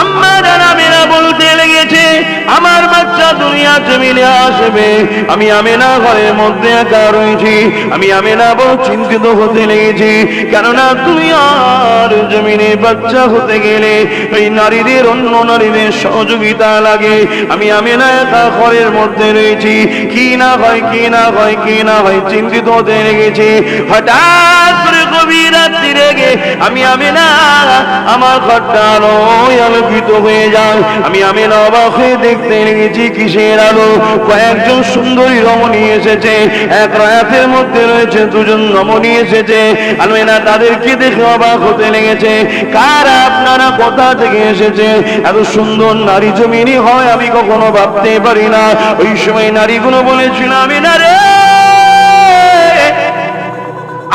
আম্মা জান আমিনা বলতে লেগেছে, আমার বাচ্চা দুনিয়া জমিনে আসবে, আমি আমিনা ঘরের মধ্যে একা রয়েছি। আমি আমিনা বড় চিন্তিত হতে লেগেছি, কেননা দুনিয়ার জমিনে বাচ্চা হতে গেলে এই নারীদের অন্য নারীদের সহযোগিতা লাগে। আমি আমিনা একা ঘরের মধ্যে রয়েছি, কি না হয় কি না হয় কি না হয় চিন্তিত হতে লেগেছি। হঠাৎ করে গভীর রাত্রি রেগে আমি আমিনা আমার ঘরটা আলোয় আলোকিত হয়ে যায়। আমি আমিনা অবাক হয়ে দেখতে লেগেছি কিসের আলো। কয়েকজন সুন্দরী রমণী এসেছে, এক রাতের মধ্যে রয়েছে দুজন রমণী এসেছে। আমিনা তাদেরকে দেখে অবাক হতে লেগেছে, কারা আপনারা, কোথা থেকে এসেছে? এত সুন্দর নারী জমিনে হয় আমি কখনো ভাবতে পারি না। ওই সময় নারীগুলো বলেছিল, আমিনা রে,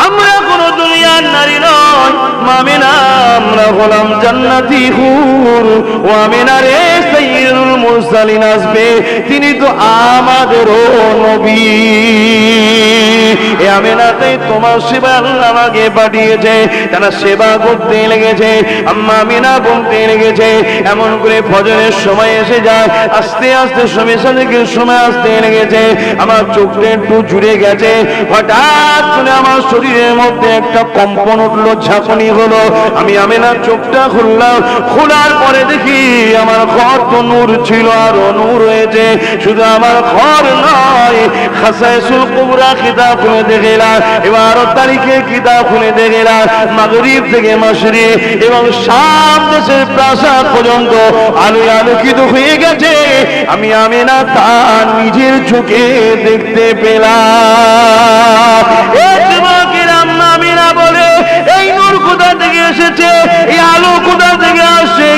আমরা কোন দুনিয়ার নারী নয়, আমিনা আমরা হলাম জান্নাতি হুর। ও আমিনা রে, সাইয়্যিদুল মুরসালিন আসবে, তিনি তো আমাদেরও নবী। এ আমিনা, তাই তোমার সেবা আল্লাহ আমাকে পাঠিয়েছে। তারা সেবা করতে লেগেছে। আম্মা আমিনা বলতে লেগেছে, এমন করে ফজরের সময় এসে যায়, আস্তে আস্তে সমেসাদের সময় আসতে লেগেছে। আমার চোখটা একটু জুড়ে গেছে। হঠাৎ করে আমার শরীরের মধ্যে একটা কম্পন উঠলো, ঝাঁকুনি হলো। আমি আমিনা চোখটা খুললাম। খোলার পরে দেখি আমার ঘর তো নূর ছিল, আরো নূর হয়েছে। শুধু আমার ঘর নয়, খাসাইসুল কুবরা কিতাব খুলে দেখলাম, 12 তারিখে কিতাব খুলে দেখলাম, মাগরিব থেকে মাশরিক এবং শাম দেশের প্রাসাদ পর্যন্ত আলোয় আলোকিত হয়ে গেছে। আমি আমিনা তা নিজের চোখে দেখতে পেলাম। আমিনা বলে, এই নূর কোথা থেকে এসেছে, এই আলো কোথা থেকে আসে?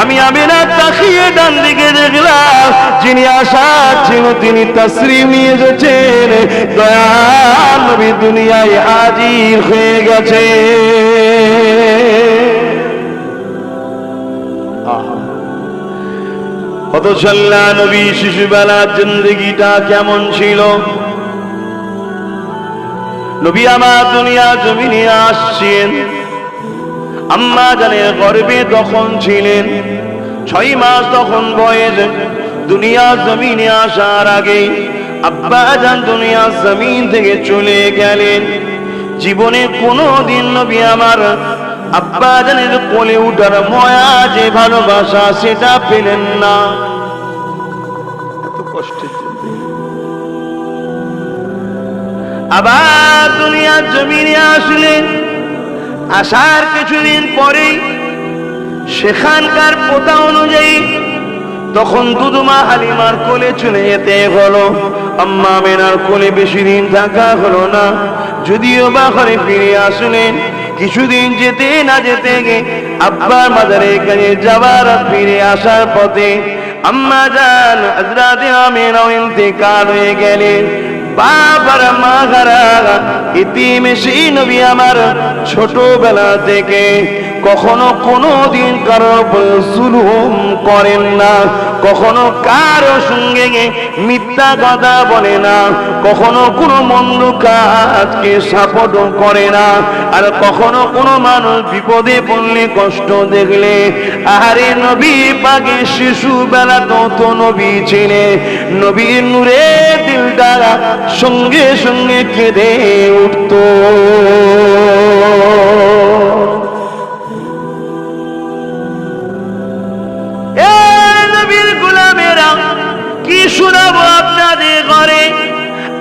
আমি আমিনা তাকিয়ে ডান দিকে দেখলাম, যিনি আসার ছিল তিনি তাসরিফ নিয়ে এসেছেন। দয়াল নবী দুনিয়ায় হাজির হয়ে গেছে। অথচ আল্লাহ নবী শিশুবেলার জিন্দেগিটা কেমন ছিল? নবী আমার দুনিয়া জমিনে আসছেন, আম্মা জানের গর্ভে তখন ছিলেন 6 মাস তখন বয়স। দুনিয়া জমিনে আসার আগে আব্বা জান দুনিয়া জমিন থেকে চলে গেলেন। জীবনে কোনোদিন নবী আমার আব্বা জানের কোলে উঠার ময়া, যে ভালোবাসা, সেটা পেলেন না। এত কষ্টের আবার দুনিয়ার জমিনে আসলেন। আসার কিছুদিন পরেই সেখানকার প্রথা অনুযায়ী তখন দুধমা হালিমার কোলে চলে যেতে হলো। আম্মা আমিনার কোলে বেশি দিন থাকা হলো না। যদিও বা ঘরে ফিরে আসলেন, কিছুদিন যেতে না যেতে আব্বার মাজারের কাছে যাবার ফিরে আসার পথে আম্মা জান হযরতে আমিনা ইন্তেকাল হয়ে গেলেন। বাবার মা হারা ইতিম সেই নবী আমার ছোটবেলা থেকে কখনো কোনো দিন কারো জুলুম করেন না, কখনো কারো সঙ্গে মিথ্যা কথা বলে না, কখনো কোনো মন্দ কাজকে সাপোর্ট করে না, আর কখনো কোনো মানুষ বিপদে পড়লে, কষ্ট দেখলে আহারে নবী পাকে শিশুবেলা তো নবী ছিলেন। নবীর নূরে দিলটা সঙ্গে সঙ্গে কেঁদে উঠত। নবীর গোলামেরা কি শোনাবো আপনাদের ঘরে?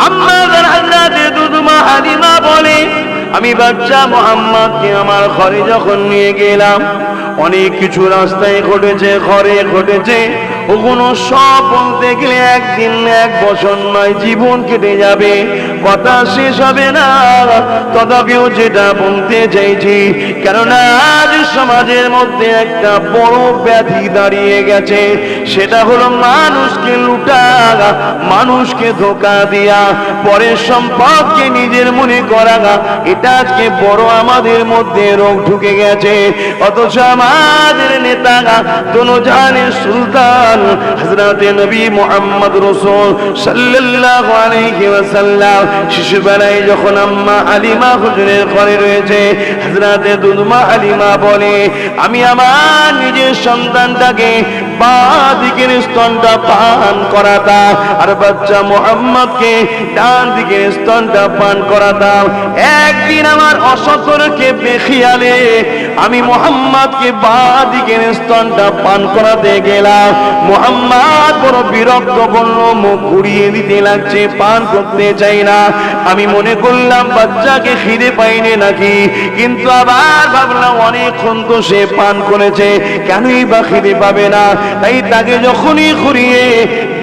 আম্মা হযরতে দুধমা হালিমা বলে, আমি বাচ্চা মুহাম্মদকে আমার ঘরে যখন নিয়ে গেলাম, অনেক কিছু রাস্তায় ঘটেছে, ঘরে ঘটেছে। ওগুলো সব বলতে গেলে একদিন এক বছর নয়, জীবন কেটে যাবে, কথা শেষ হবে না। তথাপিও যেটা বলতে চাইছি, কেননা আজ সমাজের মধ্যে একটা বড় ব্যাধি দাঁড়িয়ে গেছে, সেটা হলো মানুষকে লুটা, মানুষকে ধোঁকা দিয়া, পরের সম্পদকে নিজের মনে করা। এটা আজকে বড় আমাদের মধ্যে রোগ ঢুকে গেছে। অথচ আমাদের নেতা দোনোজাহানের সুলতান হযরতে নবী মুহাম্মদ রাসূল সাল্লাল্লাহু আলাইহি ওয়াসাল্লাম শিশুবেলায় যখন আম্মা হালিমা হুজুরের ঘরে রয়েছে, হযরতে দুধমা হালিমা বলে, বলে, আমি আমার নিজের সন্তানটাকে বাঁ দিকের স্তনটা পান করাতাম আর বাচ্চা মুহাম্মদকে ডান দিকের স্তনটা পান করাতাম। একদিন আমার অসতর্কে বেখিয়ালে আমি মুহাম্মদকে বাঁ দিকের স্তনটা পান করাতে গেলাম। মুহাম্মদ বড় বিরক্ত, বলল মুখ ঘুরিয়ে দিতে লাগছে, পান করতে চাই না। আমি মনে করলাম বাচ্চাকে খিদে পাইনি নাকি, কিন্তু আবার ভাবলাম অনেকক্ষণ তো সে পান করেছে, কেনই বা খিদে পাবে না। তাই তাকে যখনই ঘুরিয়ে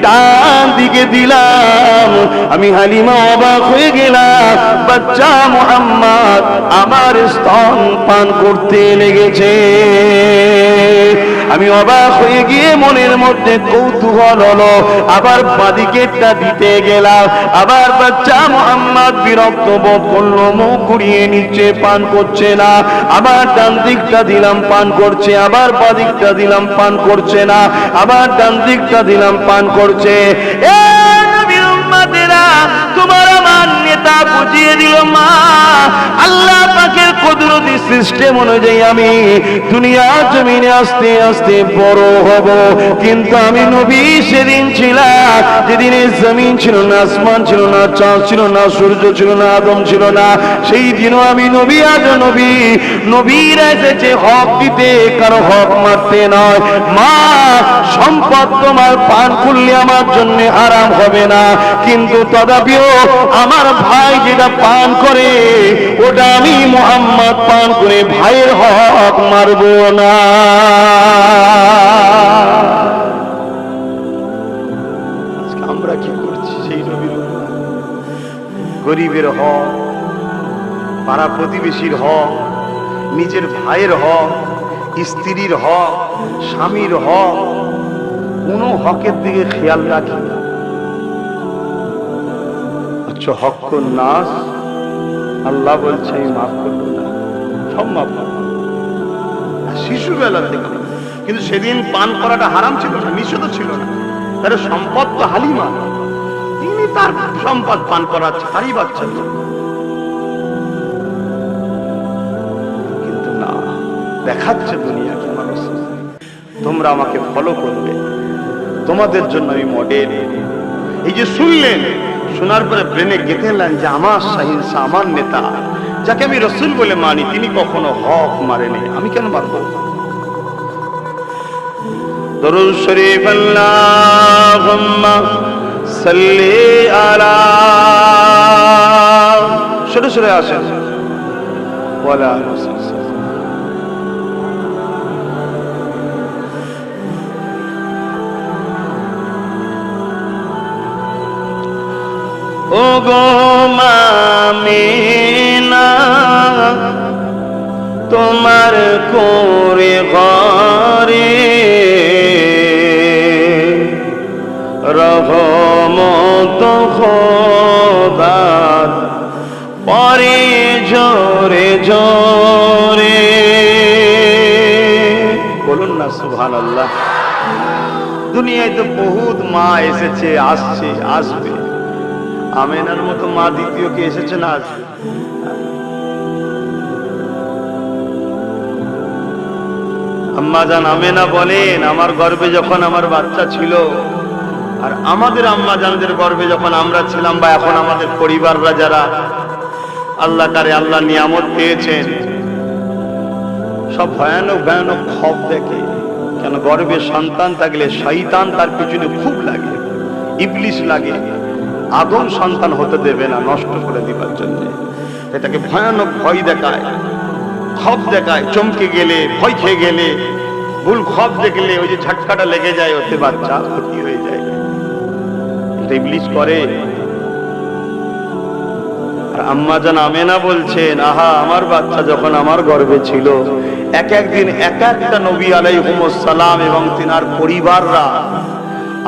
ডান দিকে দিলাম, আমি হালিমা অবাক হয়ে গেলাম, বাচ্চা মুহাম্মদ আমার স্তন পান করতে লেগেছে। আমি অবাক হয়ে গিয়ে মনের মধ্যে কৌতূহল হলো, আবার বাদিকেরটা দিতে গেলাম, আবার বাচ্চা মুহাম্মদ বিরক্ত বোধ করলো, মুখ ঘুরিয়ে নিচ্ছে, পান করছে না। আবার ডান দিকটা দিলাম, পান করছে, আবার বাদিকটা দিলাম, পান করছে না, আবার ডান দিকটা দিলাম, পান করছে। এ নবীর উম্মতেরা, তোমার আমার নেতা বুঝিয়ে দিল, মা আল্লাহ পাকের কুদরতি সিস্টেম অনুযায়ী আমি দুনিয়া জমিনে আস্তে আস্তে বড় হব, কিন্তু আমি নবী সেদিন ছিলাম যেদিন জমিন ছিল না, আসমান ছিল না, চাঁদ ছিল না, সূর্য ছিল না, আদম ছিল না। সেই দিনও আমি নবী, আজ নবী। নবীরা এসেছে হক দিতে, কারো হক মারতে নয়। মা সম্পদ তোমার পান করলে আমার জন্য হারাম হবে না, কিন্তু তথাপিও আমার ভাই যেটা পান করে ওটা আমি মুহাম্মদ পান করে ভাইয়ের হক মারব না। আমরা কি করছি? সেই নবীর গরিবের হক, পাড়া প্রতিবেশীর হক, নিজের ভাইয়ের হক, স্ত্রীর হক, স্বামীর হক, কোন হকের দিকে খেয়াল রাখি না। আচ্ছা, হক নাস আল্লাহ বলছে আমি মাফ করবো না, সব মাফ করবো শিশুবেলা থেকে। কিন্তু সেদিন পান করাটা হারাম ছিল না, নিষেধ ছিল না। তার সম্পদ তো হালিমা, তিনি তার সম্পদ পান করাচ্ছে, তারই বাচ্চা। কিন্তু না, দেখাচ্ছে দুনিয়াকে মানুষ তোমরা আমাকে ফলো করবে, তোমাদের জন্য আমি মডেল। এই যে শুনলেন, শোনার পরে ব্রেনে গেঁথে নেন যে আমার শাহিনশা, আমার নেতা, যাকে আমি রসুল বলে মানি, তিনি কখনো হক মারেনি, আমি কেন মারব? দরুদ শরীফ আল্লাহুম্মা সাল্লি আলা, সরে সরে আসেন, ওয়ালা ও গো মামিনা, তোমার কোরে ঘরে রহমত খোদার পরে জোরে জোরে, বলুন না সুবহানাল্লাহ। দুনিয়ায় তো বহুত মা এসেছে, আসছে, আসবে। আমেনার মতো মা দ্বিতীয় কে এসেছে না আসবে? আম্মা জান আমেনা বলেন, আমার গর্ভে যখন আমার বাচ্চা ছিল, আর আমাদের আম্মা জানদের গর্ভে যখন আমরা ছিলাম, বা এখন আমাদের পরিবাররা যারা আল্লাহ কারে আল্লাহ নিয়ামত পেয়েছেন, সব ভয়ানক ভয়ানক খব দেখে। কেন? গর্ভে সন্তান থাকলে শয়তান তার পিছনে খুব লাগে, ইবলিশ লাগে, আদম সন্তান হতে দেবে না, নষ্ট করে দিবার জন্য। এটাকে ভয়ানক ভয় দেখায়, খব দেখায়। চমকে গেলে, ভয় খেয়ে গেলে, ভুল খব দেখলে ওই যে ঝটকাটা লেগে যায়, ওতে বাচ্চা ক্ষতি হয়ে যায়। এটা ইবলিশ করে। আর আম্মা জান আমেনা বলছেন, আহা, আমার বাচ্চা যখন আমার গর্ভে ছিল, এক একদিন এক একটা নবী আলাইহিমুস সালাম এবং তিনার পরিবাররা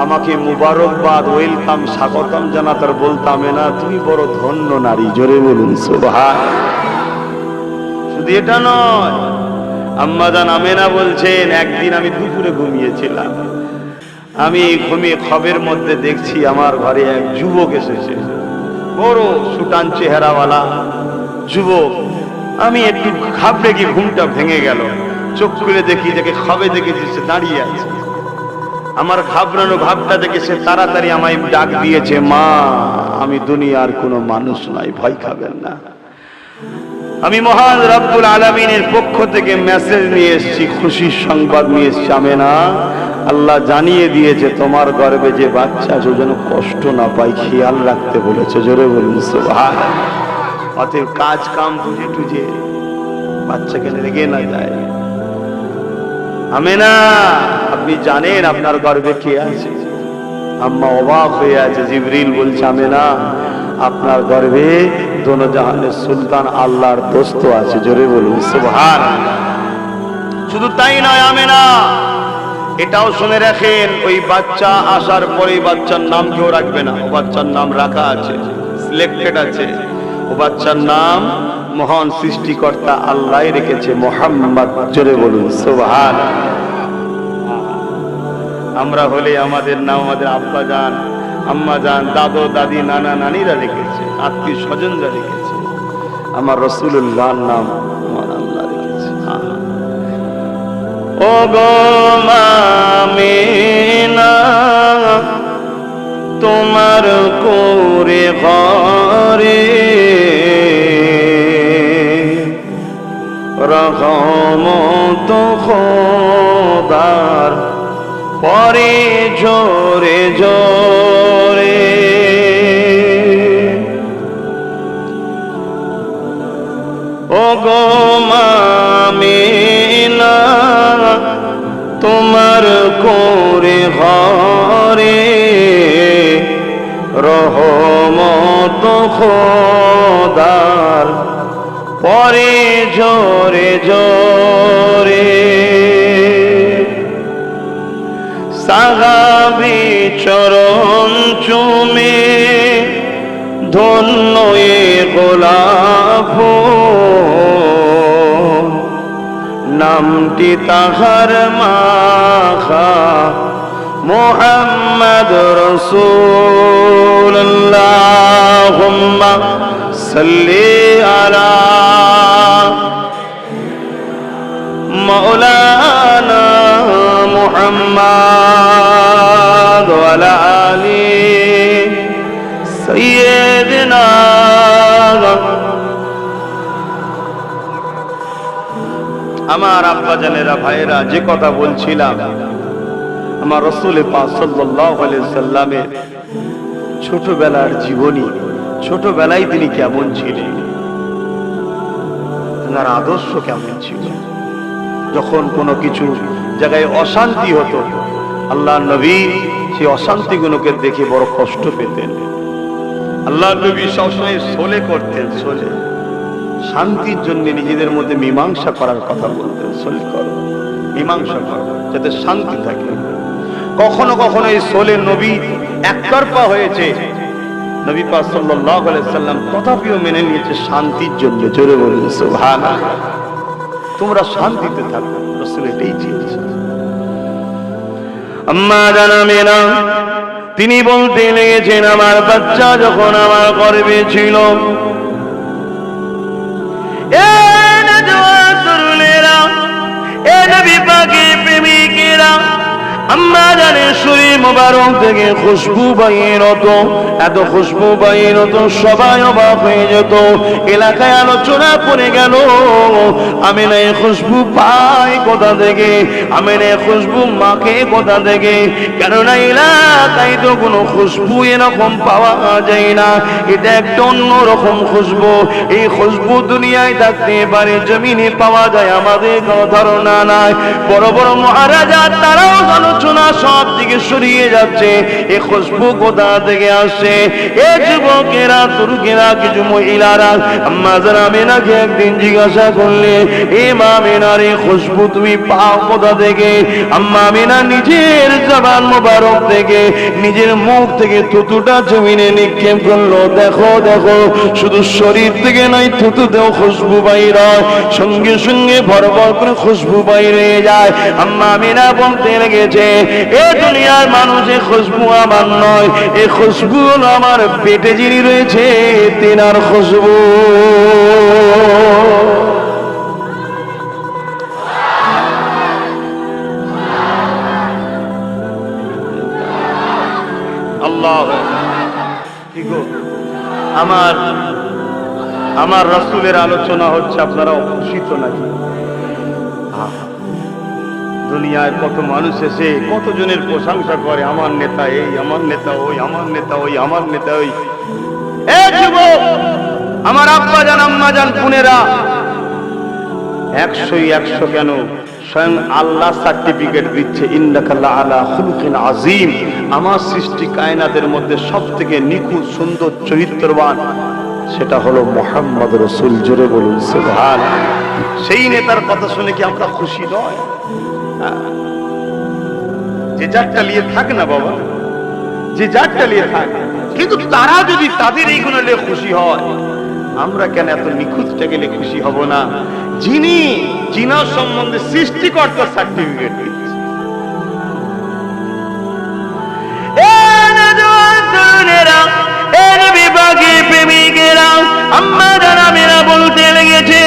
আমাকে মুবারকবাদ, ওয়েলকাম, স্বাগতম জানাতার, বলতাম, না তুমি বড় ধন্য নারী। জোরে বলুন সুবহান। শুধু এটা নয়, আম্মা জান আমেনা বলছেন, একদিন আমি দুপুরে ঘুমিয়েছিলাম, আমি ঘুমিয়ে খবের মধ্যে দেখছি আমার ঘরে এক যুবক এসেছে, বড় সুটান চেহারাওয়ালা যুবক। আমি একটু ঘাবড়ে গিয়ে ঘুমটা ভেঙে গেল। চোখ খুলে দেখি যাকে খাবে দেখেছি সে দাঁড়িয়ে আছে। আমার ঘাবড়ানো ভাবটা দেখে সে তাড়াতাড়ি আমায় ডাক দিয়েছে, মা আমি দুনিয়ার কোনো মানুষ নয়, ভয় খাবেন না। আমি মহান রব্বুল আলামিনের পক্ষ থেকে মেসেজ নিয়ে এসেছি, খুশির সংবাদ নিয়ে এসেছি। আমেনা, আল্লাহ জানিয়ে দিয়েছে তোমার গর্ভে যে বাচ্চা আছে যেন কষ্ট না পায়, খেয়াল রাখতে বলেছে। জোরে বলুন সুবহানাল্লাহ। অতএব কাজ কাম বুঝে টুঝে বাচ্চাকে লেগে না যায়। আমেনা, আপনি জানেন আপনার গর্ভে কে আছে? আম্মা অবাক হয়ে আছে। জিবরিল বলছে, আমেনা আপনার গর্ভে দোনো জাহানের সুলতান আল্লাহর দোস্ত আছে। জোরে বলুন সুবহানাল্লাহ। শুধু তাই নয় আমেনা, এটাও শুনে রাখেন, ওই বাচ্চা আসার পরে বাচ্চার নাম কেউ রাখবে না। ও বাচ্চার নাম রাখা আছে, সিলেক্টেড আছে। ও বাচ্চার নাম মহান সৃষ্টিকর্তা আল্লাহ রেখেছে, মুহাম্মদ। জোরে বলুন সুবহানাল্লাহ। আমরা হলে আমাদের নাম আমাদের আব্বা জান, আম্মা জান, দাদু দাদি, নানা নানিরা রেখেছে, আত্মীয় স্বজনরা রেখেছে। আমার রাসূলুল্লাহর নাম আমার আল্লাহ রেখেছে। ও গো আমিনা, তোমার কোরে ঘরে রহমত খোদার পরে জোরে জোরে। ও গো আমিনা, তোমার কোরে ঘরে রহমত খোদার পরে জোরে জোরে। সাহাবী চরণ চুমে ধন্য এ গোলাপ, নামটি তাহার মাখা মুহাম্মদ রাসূলুল্লাহ। আল্লাহুম্মা সাল্লি আলা মাওলানা মুহাম্মদ ওয়া আলা আলি সাইয়্যিদিনা। আমার আব্বা জানেরা, ভাইরা, যে কথা বলছিলাম, আমার রাসূল পাক সাল্লাল্লাহু আলাইহি সাল্লামের ছোটবেলার জীবনী, ছোটবেলায় তিনি কেমন ছিলেন, তার আদর্শ কেমন ছিল। যখন কোনো কিছু জায়গায় অশান্তি হতো, আল্লাহ নবী সেই অশান্তিগুলোকে দেখে বড় কষ্ট পেতেন। আল্লাহ নবী সবসময় সোলে করতেন, সোলে শান্তির জন্য নিজেদের মধ্যে মীমাংসা করার কথা বলতেন। সোলে করো, মীমাংসা করো, যাতে শান্তি থাকে। কখনো কখনো এই সোলে নবী একতরফা হয়েছে, নবী পাক সাল্লাল্লাহু আলাইহি সাল্লাম তথাপিও মেনে নিয়েছে শান্তির জন্য। জোরে বলুন সুবহানাল্লাহ। তোমরা শান্তিতে থাকো, রাসূল এটাই চেয়েছেন। আম্মা জানামেনা তিনি বলতে লেগেছেন, আমার বাচ্চা যখন আমার গর্ভে ছিল, এ নওজওয়ান তরুণেরা, এ নবী পাকের প্রেমিকেরা, আম্মা জানের শরীর মোবারক থেকে খুশবু বাইর হতো, এত খুশবু বাইর হতো সবাই অবাক হয়ে যেত। এলাকায় আলোচনা পড়ে গেল, আমিনা এই খুশবু পায় কোথা থেকে, আমিনা এই খুশবু মাকে কোথা থেকে? কেননা এলাকায় তো কোনো খুশবু এরকম পাওয়া যায় না, এটা একটা অন্যরকম খুশবু। এই খুশবু দুনিয়ায় থাকতে পারে, জমিনে পাওয়া যায় আমাদের কোনো ধারণা নাই। বড় বড় মহারাজা তারাও আলোচনা সব দিকে সরিয়ে যাচ্ছে, এই খুশবু কোথা থেকে আসছে? এ যুবকেরা, তুর্কেরা, কিছু মহিলারা আম্মা জান আমিনাকে একদিন জিজ্ঞাসা করলে, এ মা আমিনার এই খুশবু তুমি পাও কোথা থেকে? আম্মা আমিনা নিজের জবান মোবারক থেকে, নিজের মুখ থেকে থুতুটা জমিনে নিক্ষেপ করলো। দেখো দেখো, শুধু শরীর থেকে নয়, থুতুতেও খুশবু বাইর হয়, সঙ্গে সঙ্গে ভরভর করে খুশবু বাইর হয়ে যায়। আম্মা আমিনা বলতে লেগেছে, এ দুনিয়ার মানুষের খুশবু আমার নয়, এই খুশবু হলো আমার পেটে যিনি রয়েছে তিনার খুশবু। আমার রাসূলের আলোচনা হচ্ছে, আপনারা খুশি তো নাকি? দুনিয়ায় কত মানুষ এসে কতজনের প্রশংসা করে, আমার নেতা এই, আমার নেতা ওই, আমার নেতা ওই, আমার নেতা ওই। এ যুবক, আমার আব্বা জান, আম্মা জান, বোনেরা, 100 কেন, স্বয়ং আল্লাহ সার্টিফিকেট দিচ্ছে, ইন্নাকা লাআলা খুলুকিন আযীম। আমার সৃষ্টি কায়নাতের মধ্যে সবথেকে নিখুঁত সুন্দর চরিত্রবান সেটা হলো মুহাম্মদ রাসূল। জোরে বলুন সুবহানাল্লাহ। সেই নেতার কথা শুনে কি আমরা খুশি নয়? যে যারটা নিয়ে থাক না বাবা, যে যারটা নিয়ে থাক, কিন্তু তারা যদি তাদের এইগুলো নিয়ে খুশি হয়, আমরা কেন এত নিখুঁতটা গেলে খুশি হব না? যিনি জিনার সম্বন্ধে সৃষ্টিকর্তার সার্টিফিকেট দিচ্ছে। বলতে লেগেছে,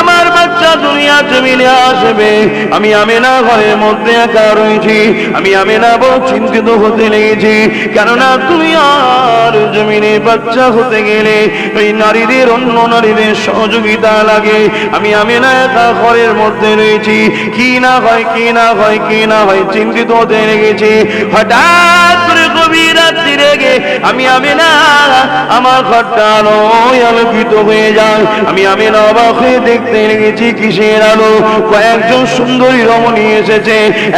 আমার বাচ্চা দুনিয়া জমিনে আসবে, আমি আমেনা ঘরের মধ্যে একা রয়েছি, আমি আমেনা বড় চিন্তিত হতে লেগেছি। কেননা তুমি আর জমিনে বাচ্চা হতে গেলে ওই নারীদের, অন্য নারীদের সহযোগিতা লাগে। আমি আমেনা একা ঘরের মধ্যে রয়েছি, কি না হয়, কি না হয়, কি না হয়, চিন্তিত হতে লেগেছি। হঠাৎ করে গভীর রাত্রি রেগে আমি আমেনা, আমার ঘরটা আলোয় আলোকিত হয়ে যায়। আমি আমেনা অবাক হয়ে দেখতে লেগেছি কিসের আলো? কয়েকজন সুন্দরী রমণী এসেছে,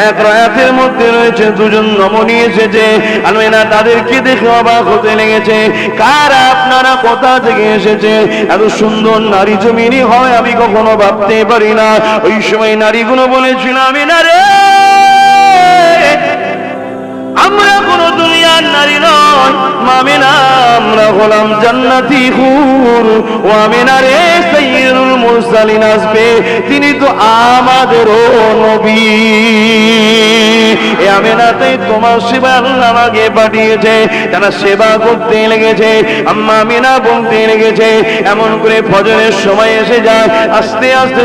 এক রায়াতের মধ্যে রয়েছে দুজন রমণী এসেছে। আমেনা তাদেরকে দেখে অবাক হতে লেগেছে। কারা আপনারা, কোথা থেকে এসেছে? এত সুন্দর নারী জমিনে হয় আমি কখনো ভাবতে পারি না। ওই সময় নারীগুলো বলেছিল, আমেনা রে, আমরা কোন দুনিয়ার নারী নয়, আমেনা আমরা হলাম জান্নাতি হুর। ও আমেনা রে, সাইয়্যিদুল মুরসালিন আসবে, তিনি তো আমাদেরও নবী। এ আমেনা, তাই তোমার সেবা আল্লাহ আমাকে পাঠিয়েছে। তারা সেবা করতে লেগেছে। আম্মা আমেনা বলতে লেগেছে, এমন করে ফজরের সময় এসে যায়, আস্তে আস্তে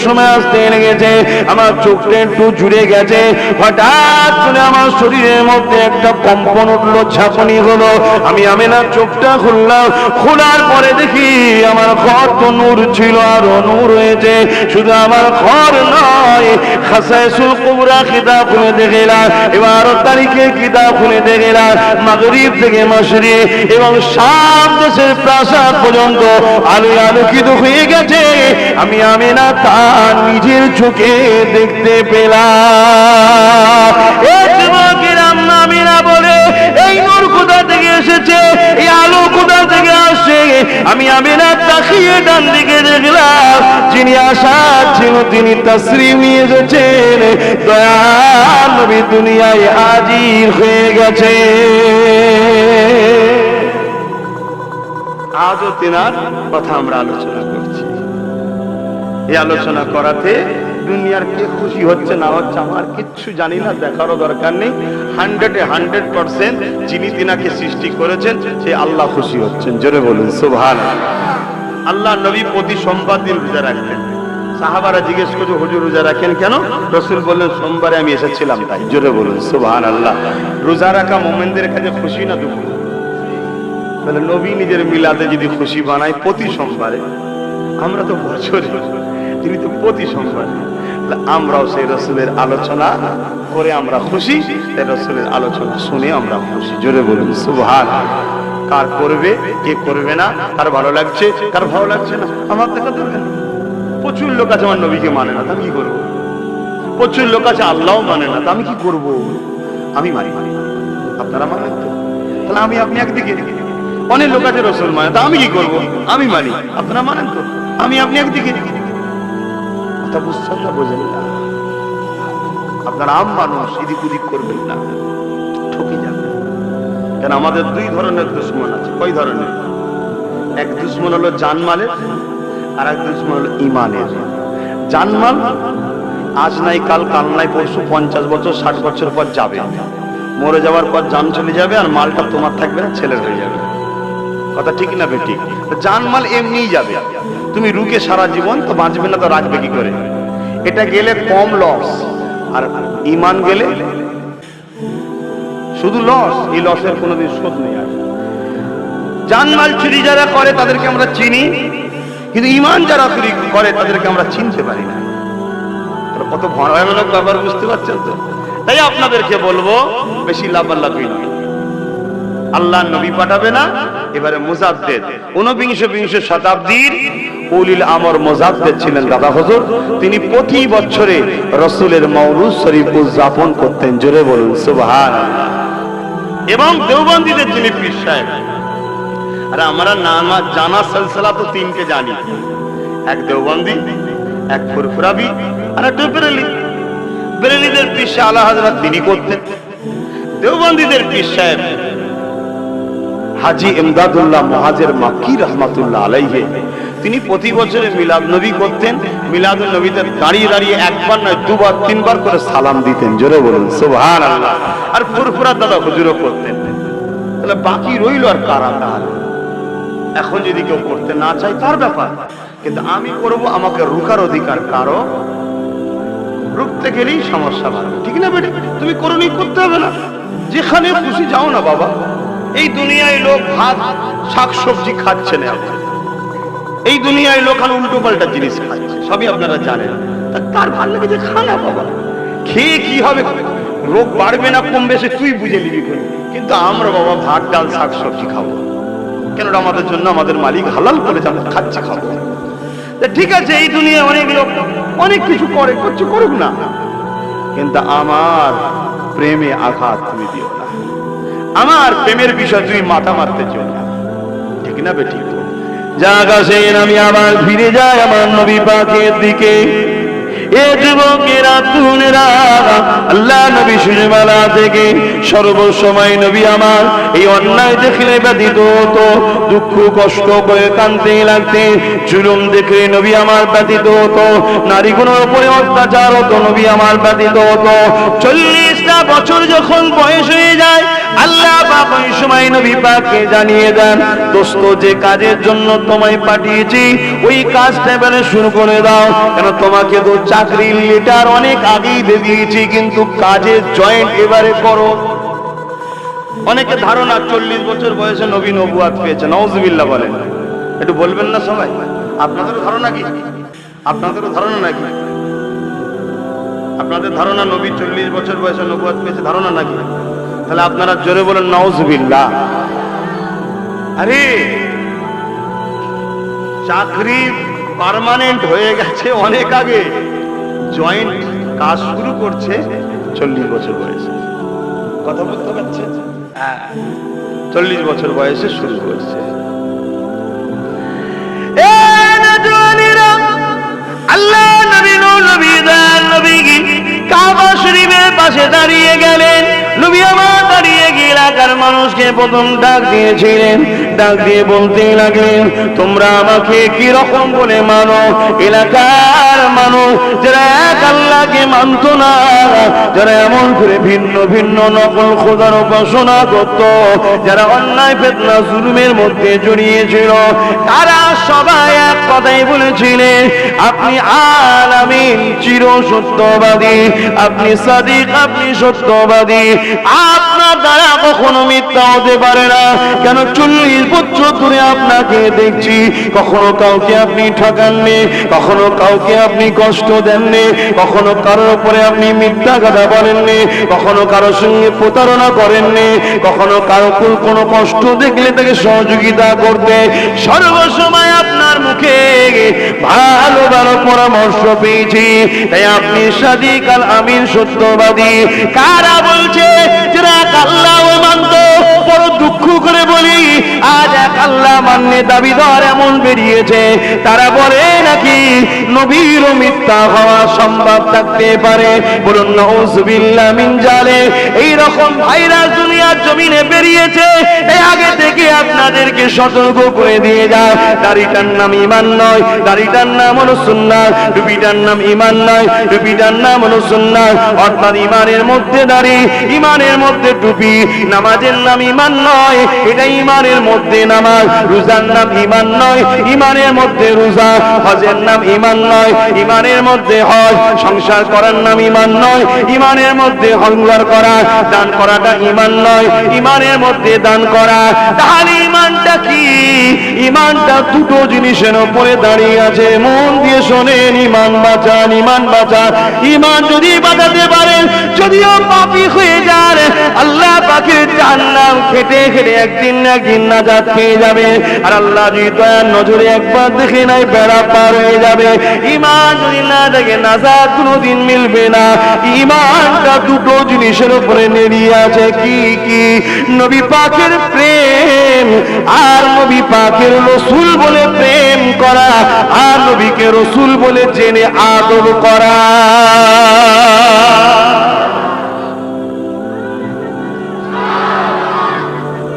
সময় আসতে লেগেছে। আমার চোখটা একটু জুড়ে গেছে। হঠাৎ করে আমার শরীরের মধ্যে একটা কম্পন উঠলো, ঝাঁকুনি হলো। আমি আমেনার চোখটা খুললাম। খোলার পরে দেখি আমার ঘর তো নূর ছিল, আরো নূর হয়েছে। শুধু আমার ঘর নয়, খাসাইসুল কুবরা কিতাব খুলে দেখলাম, 12 তারিখের কিতাব খুলে দেখলাম, মাগরিব থেকে মাশরিক এবং শাম দেশের প্রাসাদ পর্যন্ত আলোয় আলোকিত হয়ে গেছে। আমি আমেনা তার নিজের চোখে দেখতে পেলাম। আমেনা বলে, এই নূর কোথা থেকে এসেছে, এই আলো কোথা থেকে আসে? আমি আমেনা তাকিয়ে ডান দিকে দেখলাম, যিনি আসার ছিল তিনি তাশরীফ নিয়ে এসেছেন। দয়াল নবী দুনিয়ায় হাজির হয়ে গেছে। আজও তেনার কথা আমরা আলোচনা করছি। এই আলোচনা করাতে দুনিয়ার কে খুশি হচ্ছে না হচ্ছে আমার কিচ্ছু জানি না, দেখারও দরকার নেই। 100% যিনি তিনাকে সৃষ্টি করেছেন সে আল্লাহ খুশি হচ্ছেন। জোরে বলুন সুবহানাল্লাহ। আল্লাহ নবী প্রতি সোমবার দিন রোজা রাখতেন। সাহাবারা জিজ্ঞেস করছে, হুজুর রোজা রাখেন কেন? রাসূল বললেন, সোমবারে আমি এসেছিলাম তাই। জোরে বলুন সুবহানাল্লাহ। রোজা রাখা মুমিনদের কাছে খুশি না দুঃখ? তাহলে নবী নিজের মিলাদে যদি খুশি বানায় প্রতি সোমবারে, আমরা তো বছরে, তিনি তো প্রতি সোমবারে, আমরাও সেই রাসূলের আলোচনা করে আমরা খুশি, সেই রাসূলের আলোচনা শুনে আমরা খুশি। জোরে বলুন সুবহানাল্লাহ। কার করবে, কে করবে না, কার ভালো লাগছে, কার ভালো লাগছে না, আমার দেখা দরকার নেই। প্রচুর লোক আছে আমার নবীকে মানে না, আমি কি করবো? প্রচুর লোক আছে আল্লাহও মানে না, আমি কি করব? আমি মানি, আপনারা মানেন তো? তাহলে আমি আপনি একদিকে। অনেক লোক আছে রাসূল মানে, তা আমি কি করব? আমি মানি, আপনারা মানেন তো? আমি আপনি একদিকে। কথা বুঝছেন না? বোঝেন না? আপনারা আম মানুষ, এদিক ওদিক করবেন না, ঠকে যাবেন। কেন আমাদের দুই ধরনের দুশ্মন আছে। কয় ধরনের? এক দুশ্মন হলো জানমালের, আর এক দুশ্মন হলো ইমানের। জানমাল আজ নাই কাল, কাল নাই পরশু, 50 বছর 60 বছর পর যাবে, মরে যাওয়ার পর জান চলে যাবে, আর মালটা তোমার থাকবে না, ছেলের হয়ে যাবে। কথা ঠিক না বেঠিক? জানমাল এমনিই যাবে, তুমি রুকে সারা জীবন তো বাঁচবে না, তো রাখবে কি করে? এটা গেলে কম লস, আর ইমান গেলে শুধু লস। এই লসের কোনোদিন শোধ নেই। আর জানমাল চুরি যারা করে তাদেরকে আমরা চিনি, কিন্তু ঈমান যারা চুরি করে তাদেরকে আমরা চিনতে পারি না। কত ভয়ানক ব্যাপার, বুঝতে পারছেন তো? তাই আপনাদেরকে বলবো বেশি লাফালাফি নয়। আল্লাহ নবী পাঠাবে না, এবারে মুজাদ্দেদ ঊনবিংশ শতাব্দীর উলিল আমর মুজাদ্দেদ ছিলেন দাদা হুজুর। তিনি প্রতি বছরে রাসূলের মাউলুদ শরীফ উদযাপন করতেন, জোরে বলুন সুবহানাল্লাহ। এবং দেওবন্দীদের যিনি পীর সাহেব, আর আমরা নামা জানা সিলসিলা তো তিনকে জানি, এক দেওবন্দি, এক ফুরফুরাবি, আর একটা বেরেলি। বেরেলিদের পীর শাহ আলা হযরত তিনি করতেন। দেওবন্দীদের পীর সাহেব হাজী ইমদাদুল্লাহ মুহাজির মাক্কি রাহমাতুল্লাহ আলাইহি, তিনি প্রতি বছরে মিলাদ নবী করতেন। মিলাদুন নবীতে দাঁড়িয়ে দাঁড়িয়ে একবার নয় দুবার তিনবার করে সালাম দিতেন, জোরে বলুন সুবহানাল্লাহ। আর ফুরফুরা দাদা হুজুরও করতেন। তাহলে বাকি রইল আর কারা? তাহলে এখন যদি কেউ করতে না চায় তার ব্যাপার, কিন্তু আমি করব, আমাকে রুকার অধিকার কারো, রুখতে গেলেই সমস্যা বাড়বে, ঠিক না বেটা? তুমি করনি, করতে হবে না, যেখানে খুশি যাও না বাবা। এই দুনিয়ায় লোক ভাত শাক সবজি খাচ্ছে না, এই দুনিয়ায় লোক আর উল্টো পাল্টা জিনিস খাচ্ছে, সবই আপনারা জানেন। তার ভালো লাগে যে খানা বাবা, খেয়ে কি হবে, রোগ বাড়বে না কম বেশি তুই বুঝে নিবি। কিন্তু আমরা বাবা ভাত ডাল শাক সবজি খাবো কেন? আমাদের জন্য আমাদের মালিক হালাল করে খাচ্ছে, খাবো। ঠিক আছে, এই দুনিয়ায় অনেক লোক অনেক কিছু করে, করছে, করুক না, কিন্তু আমার প্রেমে আঘাত তুমি দিও না, আমার প্রেমের বিষয় তুমি মাথা মারতে চাও না, ঠিক না বে? ঠিক। জাগাছেন আমি আবার ফিরে যাই আমার নবী পাকের দিকে। এ যুবকেরা তুনেরা, আল্লাহ নবী সুজমালা থেকে সর্বসময় নবী আমার এই অন্যায় দেখলে ব্যথিত হতো, দুঃখ কষ্ট করে কাঁদতে লাগতে, জুলুম দেখলে নবী আমার ব্যথিত হতো, নারীগুলোর উপরে অত্যাচার হতো, নবী আমার ব্যথিত হতো। 40টা বছর যখন বয়স হয়ে যায়, আল্লাহ পাক ওই সময় নবী পাককে জানিয়ে দেন, দোস্ত যে কাজের জন্য তোমায় পাঠিয়েছি ওই কাজটা এবারে শুরু করে দাও, কেন তোমাকে তো চাকরির লেটার অনেক আগেই দিয়ে দিয়েছি, কিন্তু কাজের জয়েন্ট এবারে করো। অনেকে ধারণা 40 বছর বয়সে নবী নবুয়াত পেয়েছে, নাউজুবিল্লাহ বলেন। একটু বলবেন না সবাই? আপনাদেরও ধারণা কি? আপনাদেরও ধারণা নাকি? আপনাদের ধারণা নবী 40 বছর বয়সে নবুয়াত পেয়েছে, ধারণা নাকি? তাহলে আপনারা জোরে বলেন নাউজুবিল্লাহ। আরে চাকরি পার্মানেন্ট হয়ে গেছে অনেক আগে, জয়েন্ট কাজ শুরু করছে 40 বছর বয়সে। কথা বলতে পারছে? 40 বছর বয়সে শুরু করছে। আল্লাহ নবী কাবা শরীফের পাশে দাঁড়িয়ে গেলেন। নবী আমার দাঁড়িয়ে গিয়ে এলাকার মানুষকে প্রথম ডাক দিয়েছিলেন, ডাক দিয়ে বলতে লাগলেন, তোমরা আমাকে কি রকম বলে মানো? এলাকার মানুষ যারা এক আল্লাহকে মানত না, যারা এমন করে ভিন্ন ভিন্ন নকল খোদার উপাসনা করত, যারা অন্যায় ফিতনা জুলুমের মধ্যে জড়িয়েছিল, তারা সবাই এক কথাই বলেছিলেন, আপনি আলামিন, চির সত্যবাদী, আপনি সাদিক, আপনি সত্যবাদী, আপনার দ্বারা কখনো মিথ্যা হতে পারে না। কেন 40 বছর ধরে আপনাকে দেখছি, কখনো কাউকে আপনি ঠকাননি, কখনো কাউকে আপনি কষ্ট দেননি, কখনো কারোর উপরে আপনি মিথ্যা কথা বলেননি, কখনো কারোর সঙ্গে প্রতারণা করেননি, কখনো কারো কোনো কষ্ট দেখলে তাকে সহযোগিতা করতে সর্বসময় আপনার মুখে ভালো ভালো পরামর্শ পেয়েছি। তাই আপনি সাদিক আল আমিন, সত্যবাদী। কারা বলছে যারা আল্লাহ মানত? বড় দুঃখ করে বলি, আজ এক আল্লাহ মান্যে দাবিদার এমন বেরিয়েছে, তারা বলে নাকি নবীর মিথ্যা হওয়া সম্ভব থাকতে পারে। বলুন নাউযুবিল্লাহ মিন জালিক। এই রকম ভাইরাস দুনিয়ার জমিনে বেরিয়েছে। এই আগে থেকে আপনাদেরকে সতর্ক করে দিয়ে যায়, দাড়িটার নাম ঈমান নয়, দাড়িটার নাম হলো সুন্নাত, টুপিটার নাম ঈমান নয়, টুপিটার নাম হলো সুন্নাত। অর্থাৎ ঈমানের মধ্যে দাড়ি, ঈমানের মধ্যে টুপি, নামাজের নাম ঈমান নয়, এটা ঈমানের মধ্যে নামাজ, রোজার নাম ঈমান নয়, ঈমানের মধ্যে রোজা, হজের নাম ঈমান নয়, ঈমানের মধ্যে হজ সংসার করার নাম ঈমান নয়, ঈমানের মধ্যে হংকার করা দান করাটা ঈমান নয়, ঈমানের মধ্যে দান করা। তাহলে ঈমানটা কি? ঈমানটা দুটো জিনিসের উপরে দাঁড়িয়ে আছে। মন দিয়ে শোনেন, ঈমান বাঁচান, ঈমান বাঁচান। ঈমান যদি বাঁচাতে পারেন, যদিও পাপী হয়ে যান, আল্লাহ পাকের জাহান্নাম খেটে খেটে একদিন না একদিন নাজাত পেয়ে যাবে। আর আল্লাহ যদি দয়ার নজরে একবার দেখে নাই, বেড়া পার হয়ে যাবে। ঈমান যদি না দেখে, নাজাত কোনোদিন মিলবে না। ঈমানটা দুটো জিনিসের উপরে নেড়িয়ে আছে। কি কি? নবী পাকের প্রেম, আর নবী পাকের রসুল বলে প্রেম করা, আর নবীকে রসুল বলে জেনে আদর করা।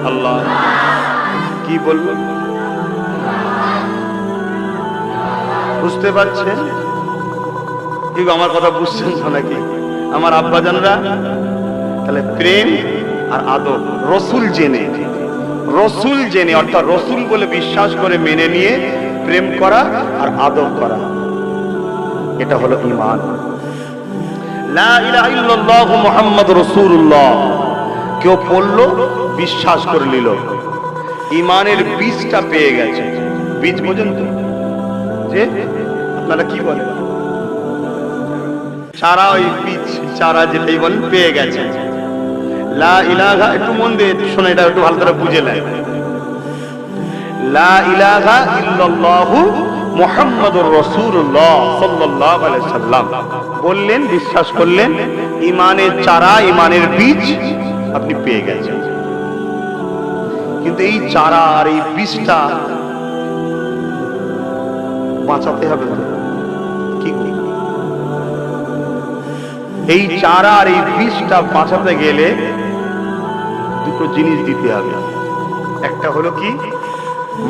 আল্লাহ কি বলবেন? বুঝতে পারছেন? কি আমার কথা বুঝছেন তো নাকি আমার আব্বাজানরা? তাহলে প্রেম আর আদর, রসুল জেনে, রসুল জেনে অর্থাৎ রসুল বলে বিশ্বাস করে মেনে নিয়ে প্রেম করা আর আদর করা, এটা হলো ঈমান। লা ইলাহা ইল্লাল্লাহ মুহাম্মাদুর রাসূলুল্লাহ কেউ পড়লো, বিশ্বাস করে নিল, ঈমানের বীজটা পেয়ে গেছে। বীজ বোঝেন তো? যে আপনারা কি বলেন, চারা, ওই বীজ চারা যেটাই বলেন পেয়ে গেছে। লা ইলাহা, একটু মন দিয়ে শোনো, এটা একটু ভালো করে বুঝে নেন। লা ইলাহা ইল্লাল্লাহু মুহাম্মাদুর রাসূলুল্লাহ সাল্লাল্লাহু আলাইহি সাল্লাম বললেন, বিশ্বাস করলেন, ঈমানের চারা, ঈমানের বীজ আপনি পেয়ে গেছেন। কিন্তু এই চারা আর এই বীজটা বাঁচাতে হবে তো। কি এই চারা আর এই বীজটা বাঁচাতে গেলে দুটো জিনিস দিতে হবে। একটা হলো কি?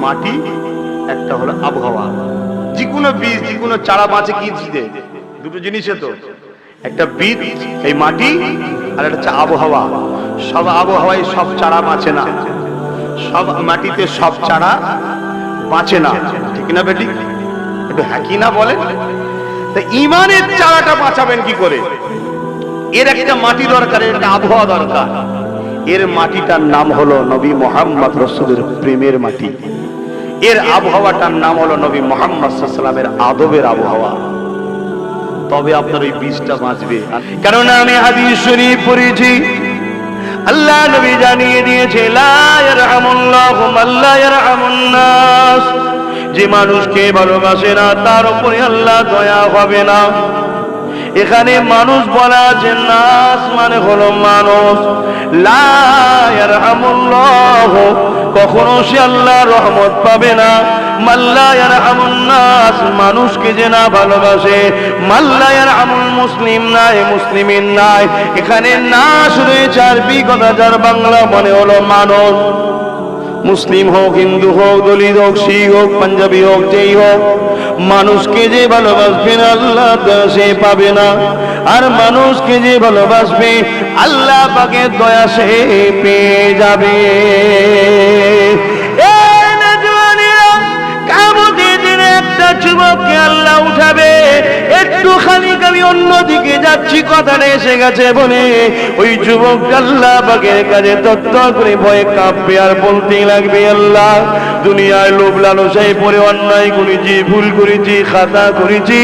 মাটি, একটা হলো আবহাওয়া। যে কোনো বীজ, যে কোনো চারা বাঁচে কি দিতে? দুটো জিনিসে তো। একটা বীজ, এই মাটি, আর একটা হচ্ছে আবহাওয়া। সব আবহাওয়ায় সব চারা বাঁচে না, সব মাটিতে সব চারা বাঁচে না, ঠিক না বেটি? একটু হ্যাঁ কি না বলেন? তা ঈমানের চারাটা বাঁচাবেন কি করে? এর একটা মাটি দরকার, এর একটা আবহাওয়া দরকার। এর মাটিটার নাম হলো নবী মুহাম্মদ রাসূলের প্রেমের মাটি। এর আবহাওয়াটার নাম হলো নবী মুহাম্মদ সাল্লাল্লাহু আলাইহি ওয়াসাল্লামের আদবের আবহাওয়া। তবে আপনার ওই বীজটা বাঁচবে। কারণ আমি হাদিস শরীফ পড়েছি, আল্লাহ নবী জানিয়ে দিয়েছে, লা ইয়ারহামুল্লাহু মান লা ইয়ারহামুন নাস। যে মানুষকে ভালোবাসে না তার উপরে আল্লাহ দয়া হবে না। এখানে মানুষ বলা আছে, নাস মানে হলো মানুষ। লা ইয়ারহামুল্লাহু, কখনো সে আল্লাহর রহমত পাবে না। মান লা ইয়ারহামুন নাস, মানুষকে যে না ভালোবাসে। মান লা ইয়ারহামুল মুসলিম নাই, মুসলিমিন নাই। এখানে নাস রয়েছে আরবি কথা, যার বাংলা মানে হলো মানুষ। মুসলিম হোক, হিন্দু হোক, দলিত হোক, শিখ হোক, পাঞ্জাবি হোক, যেই হোক, মানুষকে যে ভালোবাসবে আল্লাহ সে পাবে না। আর মানুষকে যে ভালোবাসবে আল্লাহ পাকের দয়া সে পেয়ে যাবে। একটা যুবককে আল্লাহ উঠাবে, একটুখানি আমি অন্যদিকে যাচ্ছি, কথাটা এসে গেছে বলে ওই যুবক আল্লাহ পাকের কাছে তত্ত্ব করে ভয়ে কাঁপবে আর বলতেই লাগবে, আল্লাহ দুনিয়ায় লোভ লালসায় পড়ে অন্যায় করেছি, ভুল করেছি, খাতা করেছি,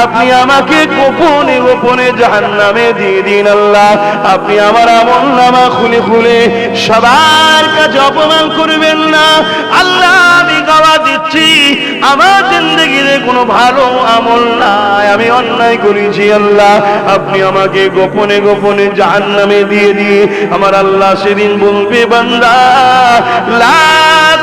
আপনি আমাকে গোপনে গোপনে জাহান্নামে দিয়ে দিন। আল্লাহ আপনি আমার আমলনামা খুলে খুলে সবার কাছে অপমান করবেন না। আল্লাহ আমি গাওয়া দিচ্ছি, আমার জিন্দেগিতে কোনো ভালো আমল নাই, আমি অন্যায় করেছি। আল্লাহ আপনি আমাকে গোপনে গোপনে জাহান্নামে দিয়ে দিয়ে আমার আল্লাহ সেদিন বলবে, বান্দা লা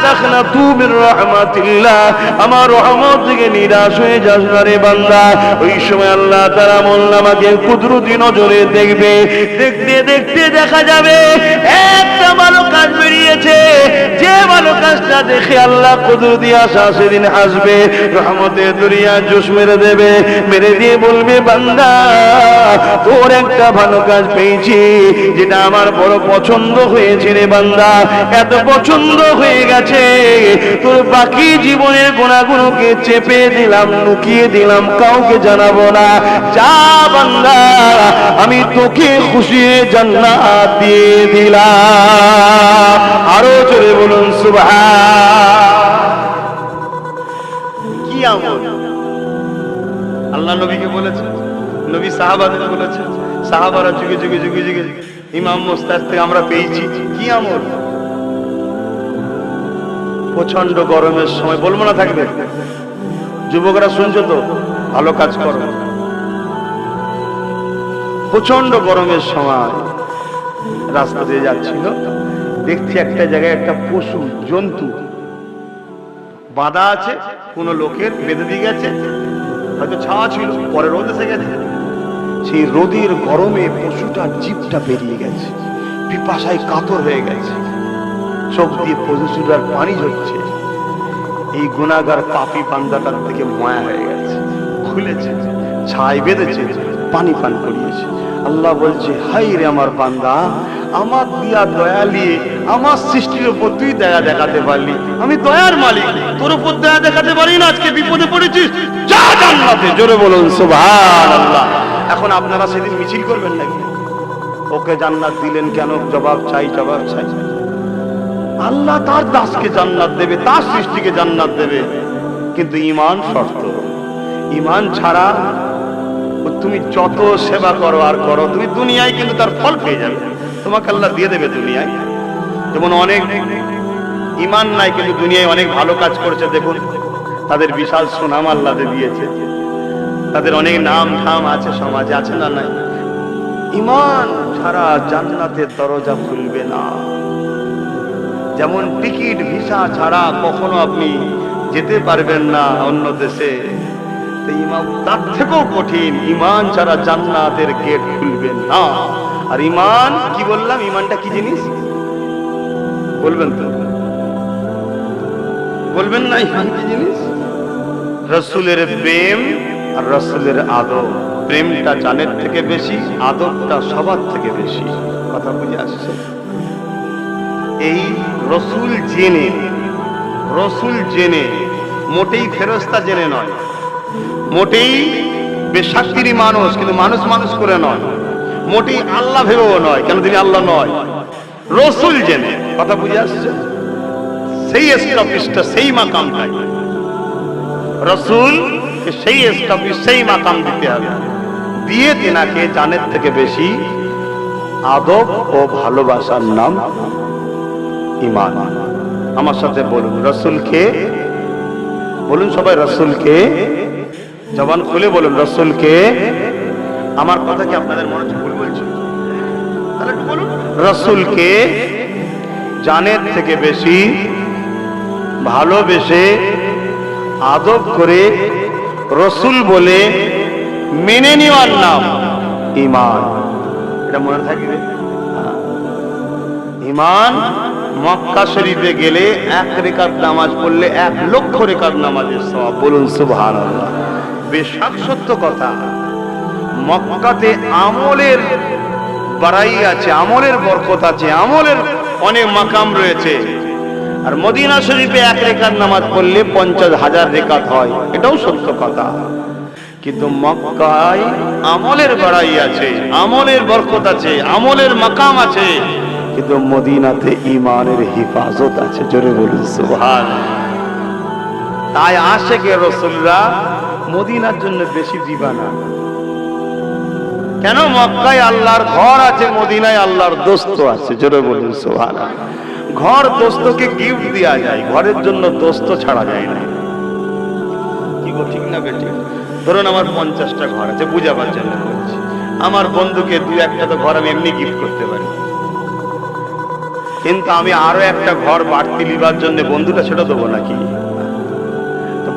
তাখনাতু মির রাহমাতিল্লাহ, আমার রহমত থেকে নিরাশ হয়ে যাস না রে বান্দা। ওই সময় আল্লাহ তার আমলনামাকে কুদরতি নজরে দেখবে। দেখতে দেখতে দেখা যাবে একটা ভালো কাজ বেরিয়েছে। যে ভালো কাজটা দেখে আল্লাহ কুদরতি আশা সেদিন হাসবে, রহমতের দরিয়া জোশ মেরে দেবে, মেরে দিয়ে বলবে, বান্দা তোর একটা ভালো কাজ পেয়েছি, যেটা আমার বড় পছন্দ হয়েছে রে বান্দা। এত পছন্দ হয়ে গেছে গেছে, তোর বাকি জীবনের গুনাহগুলোকে চেপে দিলাম, লুকিয়ে দিলাম, কাউকে জানাবো না। যা বান্দা, আমি তোকে খুশি জান্নাত দিয়ে দিলাম। আরো জোরে বলুন সুবহান। কি আমল আল্লাহ নবীকে বলেছেন, নবী সাহাবাদের বলেছেন, সাহাবারা যুগে যুগে যুগে যুগে ইমাম মুস্তাদ থেকে আমরা পেয়েছি। কি আমল? প্রচন্ড গরমের সময়, বলবো না থাকবে, যুবকরা শুনছো তো, ভালো কাজ করো। প্রচন্ড গরমের সময় রাস্তা দিয়ে যাচ্ছিল, দেখছি একটা জায়গায় একটা পশু জন্তু বাঁধা আছে, কোন লোকের বেঁধে দিয়ে গেছে, হয়তো ছাওয়া ছিল, পরে রোদ এসে গেছে। সেই রোদের গরমে পশুটার জিভটা বেরিয়ে গেছে, পিপাসায় কাতর হয়ে গেছে, চোখ দিয়ে পশুটার পানি ঝরছে। এই গুনাহগার পাপী বান্দাটার থেকে মায়া হয়ে গেছে, খুলেছে, ছাই বেঁধেছে, পানি পান করিয়েছে। আল্লাহ বলছে, হাই রে আমার বান্দা, আমার দিয়া দয়া নিয়ে আমার সৃষ্টির উপর তুই দয়া দেখাতে পারলি, আমি দয়ার মালিক, তোর উপর দয়া দেখাতে পারি না, আজকে বিপদে পড়েছিস, যা জান্নাতে। জোরে বলুন সুবহানাল্লাহ। এখন আপনারা সেদিন মিছিল করবেন নাকি? ওকে জান্নাত দিলেন কেন? জবাব চাই, জবাব চাই। আল্লাহ তার দাসকে জান্নাত দেবে, তার সৃষ্টিকে জান্নাত দেবে, কিন্তু ঈমান শর্ত। ঈমান ছাড়া তুমি যত সেবা করো আর করো, তুমি দুনিয়ায় কিন্তু তার ফল পেয়ে যাবে, তোমাকে আল্লাহ দিয়ে দেবে দুনিয়ায়। যেমন অনেক ঈমান নাই কিন্তু দুনিয়ায় অনেক ভালো কাজ করেছে, দেখুন তাদের বিশাল সুনাম আল্লাহ দিয়েছে, তাদের অনেক নাম ধাম আছে সমাজে, আছে না নাই? ঈমান ছাড়া জান্নাতের দরজা খুলবে না। যেমন টিকিট ভিসা ছাড়া কখনো আপনি যেতে পারবেন না অন্য দেশে, তার থেকেও কঠিন, ঈমান ছাড়া জান্নাতের গেট খুলবে না। আর ঈমান কি বললাম? ঈমানটা কি জিনিস বলবেন তো? বলবেন না ঈমান কি জিনিস? রাসূলের প্রেম আর রাসূলের আদব। প্রেমটা জানের থেকে বেশি, আদবটা সবার থেকে বেশি। কথা বুঝে আসছে? এই রাসূল জেনে মোটেই ফেরেশতা জেনে নয়, মোটেই বেশাক্তিরি মানুষ, কিন্তু মানুষ মানুষ করে নয়, মোটেই আল্লাহ ভেবেও নয়, কেন তিনি আল্লাহ নয়, রাসূল জেনে। কথা বুঝে আসছে? সেই স্টপিসটা, সেই মাকামটাই রাসূল, সেই স্টপিস, সেই মাকাম দিতে হবে, দিয়ে তেনাকে জানের থেকে বেশি আদব ও ভালোবাসার নাম ঈমান। আমার সাথে বলুন, রাসূলকে বলুন সবাই, রাসূলকে জবান খুলে বলুন, রাসূলকে। আমার কথা কি আপনাদের মনে হচ্ছে ভুল বলছি? তাহলে একটু বলুন, রাসূলকে জানের থেকে বেশি ভালোবেসে আদব করে রাসূল বলে মেনে নেওয়ার নাম ঈমান। এটা মনে থাকবে। ঈমান মক্কা শরীফে গেলে 1 রাকাত নামাজ পড়লে 1 লক্ষ রাকাত নামাজের সওয়াব। বলুন সুবহানাল্লাহ। বেশক সত্য কথা, মক্কাতে আমলের বাড়াই আছে, আমলের বরকত আছে, আমলের অনেক মাকাম রয়েছে। আর মদিনা শরীফে 1 রাকাত নামাজ পড়লে 50,000 রাকাত হয়, এটাও সত্য কথা। কিন্তু মক্কায় আমলের বাড়াই আছে, আমলের বরকত আছে, আমলের মাকাম আছে, কিন্তু মদিনাতে ঈমানের হিফাজত আছে। জোরে বলুন সুবহানাল্লাহ। তাই আশিকে রাসূলরা মদিনার জন্য বেশি দিবানা। কেন? মক্কায় আল্লাহর ঘর আছে, মদিনায় আল্লাহর দোস্ত আছে। জোরে বলুন সুবহানাল্লাহ। ঘর দোস্তকে গিফট দেয়া যায়, ঘরের জন্য দোস্ত ছাড়া যায় না। কি গো, ঠিক না বেটি? ধরুন আমার 50টা ঘর আছে, বুঝাবার জন্য বলছি, আমার বন্ধুকে 2-1টা তো ঘর আমি এমনি গিফট করতে পারি, কিন্তু আমি আরো একটা ঘর বাড়তি লিবার জন্য বন্ধুটা সেটা দেবো নাকি?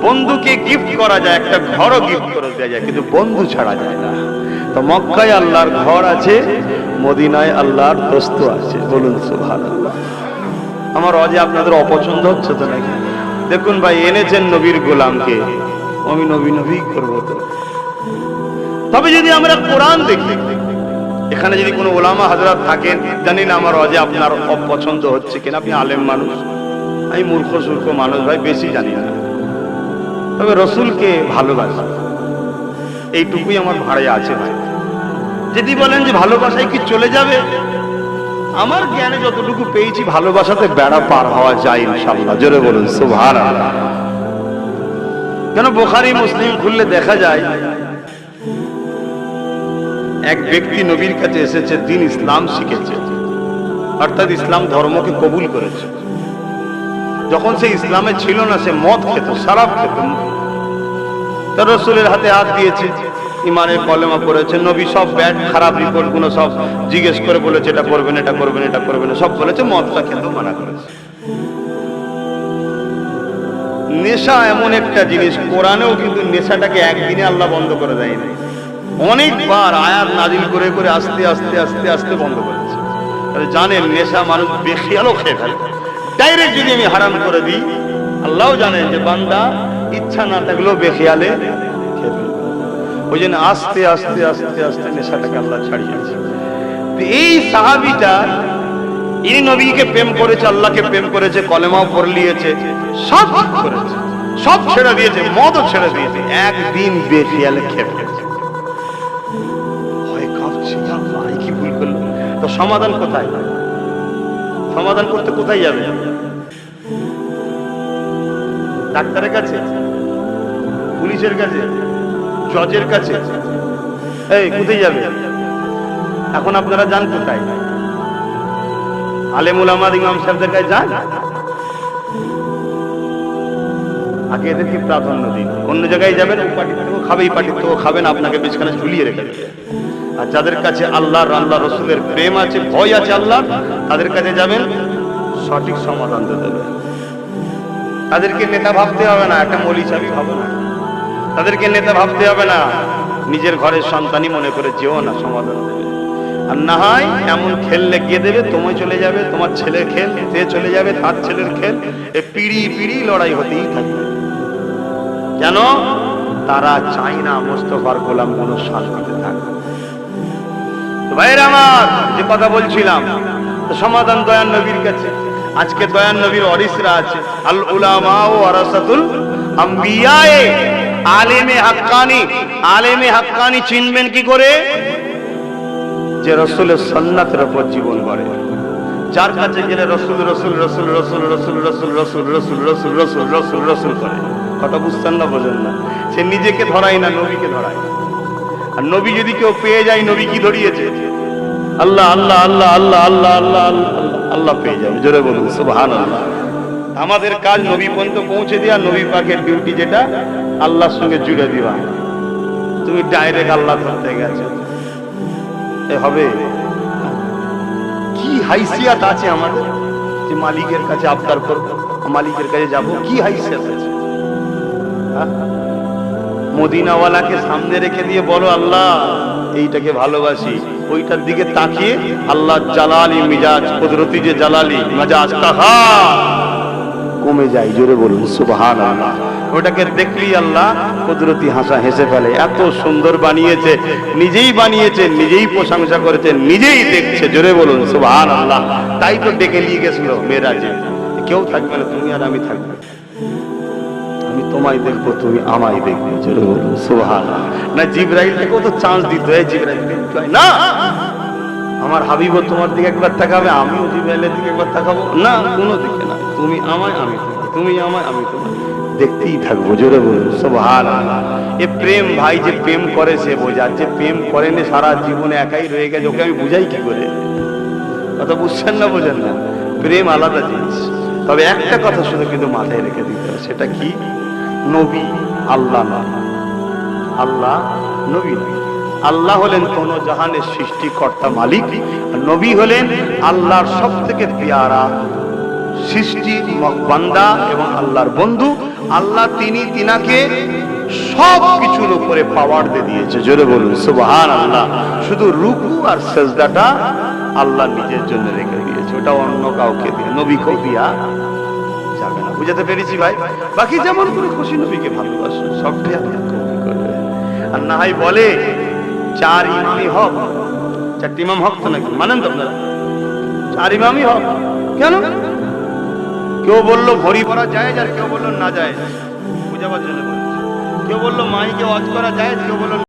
বন্ধুকে গিফট করা যায়, একটা ঘরও গিফট করে দেওয়া যায়, কিন্তু বন্ধু ছাড়া যায় না। তো মক্কায় আল্লাহর ঘর আছে, মদিনায় আল্লাহর দোস্ত আছে। বলুন সুবহানাল্লাহ। আমার অজে আপনাদের অপছন্দ হচ্ছে তো নাকি? দেখুন ভাই, এনেছেন নবীর গোলামকে, আমি নবী করবো তো। তবে যদি আমরা কোরআন দেখি, এখানে যদি কোনো ওলামা হযরত থাকেন, জানি না আমার অজে আপনার অপছন্দ হচ্ছে কিনা, আপনি আলেম মানুষ, আমি মূর্খ সূর্খ মানুষ ভাই, বেশি জানি না, তবে রসুলকে ভালোবাসি, এইটুকুই আমার ভাড়ায় আছে ভাই। যদি বলেন যে ভালোবাসায় কি চলে যাবে, আমার জ্ঞানে যতটুকু পেয়েছি ভালোবাসাতে বেড়া পার হওয়া যায় ইনশাআল্লাহ। জোরে বলুন সুবহানাল্লাহ। কেন বুখারী মুসলিম খুললে দেখা যায় এক ব্যক্তি নবীর কাছে এসেছে, দিন ইসলাম শিখেছে, অর্থাৎ ইসলাম ধর্মকে কবুল করেছে। যখন সে ইসলামে ছিল না, সে মদ খেত, শরাব খেত, তার রাসূলের হাতে হাত দিয়েছে, ইমানের কলেমা পড়েছে। নবী সব ব্যাড খারাপ রিপোর্ট গুলো সব জিজ্ঞেস করে বলেছে, এটা করবেন, এটা করবেন, এটা করবেন, সব বলেছে, মদটা খেতেও মানা করেছে। নেশা এমন একটা জিনিস, কোরআনেও কিন্তু নেশাটাকে একদিনে আল্লাহ বন্ধ করে দেয়নি, অনেকবার আয়াত নাজিল করে করে আস্তে আস্তে আস্তে আস্তে বন্ধ করেছে। তাহলে জানেন নেশা মানুষ বেখিয়ালও খেয়ে ফেলে। ডাইরেক্ট যদি আমি হারাম করে দিই, আল্লাহও জানেন যে বান্দা ইচ্ছা না থাকলেও বেখিয়ালে খেয়ে ফেলবে। ওই জন্য আস্তে আস্তে আস্তে আস্তে নেশাটাকে আল্লাহ ছাড়িয়েছে। এই সাহাবীটা, ইনি নবীকে প্রেম করেছে, আল্লাহকে প্রেম করেছে, কলেমাও পড়ে নিয়েছে, সব করেছে, সব ছেড়ে দিয়েছে, মদও ছেড়ে দিয়েছে, একদিন বেখিয়ালে খেয়ে ফেলেছে। ভয় কাঁপছে, কি ভুল করলো। তো সমাধান কোথায়? সমাধান করতে কোথায় যাবে? ডাক্তারের কাছে, পুলিশের কাছে, জজের কাছে? এই কোথায় যাবে? এখন আপনারা যান কোথায়? আলেম উলামা ইমাম সাহেবদের কাছে যান। আগে এদেরকে প্রাধান্য দিন। অন্য জায়গায় যাবেন, ও পার্টির থেকেও খাবে, এই পার্টির থেকেও খাবেন, আপনাকে বেশখানে ঝুলিয়ে রেখে দেবে। আর যাদের কাছে আল্লাহর, আল্লাহ রসুলের প্রেম আছে, ভয় আছে আল্লাহ, তাদের কাছে যাবেন, সঠিক সমাধান দেবে। তাদেরকে নেতা ভাবতে হবে না, একটা মৌলী সাহেব হবে না, তাদেরকে নেতা ভাবতে হবে না, নিজের ঘরের সন্তানই মনে করে যেও না, সমাধান দেবে। আর না হয় এমন খেল লেগিয়ে দেবে, তুমি চলে যাবে, তোমার ছেলের খেল, সে চলে যাবে, তার ছেলের খেল, এ পিড়ি পিড়ি লড়াই হতেই থাকবে। কেন? তারা চায় না মোস্তফার গোলাম কোন শান্তিতে থাকবে। ভাইয়ের আমার, যে কথা বলছিলাম, সমাধান দয়ান নবীর কাছে। আজকে দয়ান নবীর ওয়ারিসরা আছে, আল উলামা ওয়ারাসাতুল আম্বিয়া, আলেমে হাক্কানি। আলেমে হাক্কানি চিনবেন কি করে? যে রাসূলের সুন্নাতের উপর জীবন গড়ে, যার কাছে গেলে রসুল রসুল রসুল রসুল রসুল রসুল রসুল রসুল রসুল রসুল রসুল রসুল করে। কথা বুঝছেন না, বোঝেন না? সে নিজেকে ধরায় না, নবীকে ধরায়। আর নবী যদি কেউ পেয়ে যায়, নবী কি ধরিয়েছে? আল্লাহ আল্লাহ আল্লাহ আল্লাহ আল্লাহ আল্লাহ আল্লাহ পেয়ে যাবে। জোরে বলুন সুবহানাল্লাহ। আমাদের কাজ নবী পর্যন্ত পৌঁছে দেওয়া, নবী পাকের ডিউটি যেটা আল্লাহর সঙ্গে জুড়ে দিবা। তুমি ডাইরেক্ট আল্লাহ ধরতে গেছো, হবে? কি হাইসিয়াত আছে আমাদের যে মালিকের কাছে আবদার করবো, মালিকের কাছে যাব? কি হাইসিয়াত আছে? মদিনাওয়ালাকে সামনে রেখে দিয়ে বলো আল্লাহ এইটাকে ভালোবাসি, ওইটার দিকে তাকিয়ে আল্লাহ জালালি মিজাজ, কুদরতি যে জালালি মিজাজ কাহা কমে যায়। জোরে বলুন সুবহানাল্লাহ। ওটাকে দেখলি আল্লাহ কুদরতি হাসা হেসে ফেলে। এত সুন্দর বানিয়েছে, নিজেই বানিয়েছে, নিজেই প্রশংসা করেছে, নিজেই দেখছে। জোরে বলুন সুবহানাল্লাহ। তাই তো ডেকে নিয়ে গেছিল মেরাজে, কেউ থাকবে না, তুমি আর আমি থাকবে, আমি তোমায় দেখবো, তুমি আমায় দেখবে। জোরে বলুন সুবহানাল্লাহ। না জিবরাইলকেও তো চান্স দিতে হয়, জিবরাইল না, আমার হাবিব তোমার দিকে একবার তাকাবে, আমিও জিবরাইলের দিকে একবার তাকাবো না, কোনো দিকে না, তুমি আমায়, আমি তোমায়, তুমি আমায়, আমি তোমায়, দেখতেই থাকবো। জোরে বলুন সুবহানাল্লাহ। এ প্রেম ভাই, যে প্রেম করে সে বোঝার, যে প্রেম করেনি সারা জীবনে একাই রয়ে গেছে, ওকে আমি বুঝাই কি করে? কথা বুঝছেন না, বোঝেন না? প্রেম আলাদা জিনিস। তবে একটা কথা শুধু কিন্তু মাথায় রেখে দিতে হবে, সেটা কি? নবী আল্লাহ না, আল্লাহ নবী নয়। আল্লাহ হলেন কোন জাহানের সৃষ্টিকর্তা মালিক, আর নবী হলেন আল্লাহর সব থেকে পেয়ারা সৃষ্টি বান্দা এবং আল্লাহর বন্ধু। আল্লাহ তিনাকে সব কিছুর উপরে পাওয়ার দিয়ে দিয়েছে। জোরে বলুন সুবহানাল্লাহ। শুধু রুকু আর সেজদাটা আল্লাহ নিজের জন্য রেখে দিয়েছে, ওটা অন্য কাউকে দিয়ে, নবীকেও দিয়া যাবে না। বুঝাতে পেরেছি ভাই? বাকি যেমন করে খুশি নবীকে ভালোবাসুন, সবটাই আল্লাহ কবুল করবে। আর না হয় বলে চার ইমামই হক, চারটি ইমাম হক তো নাকি মানেন তো আপনারা? চার ইমামই হক কেন? কেউ বললো ভরি পরা যায়, আর কেউ বললো না যায়, বুঝাবার জন্য বলছে। কেউ বললো মাইকে ওয়াজ করা যায়, কেউ বললো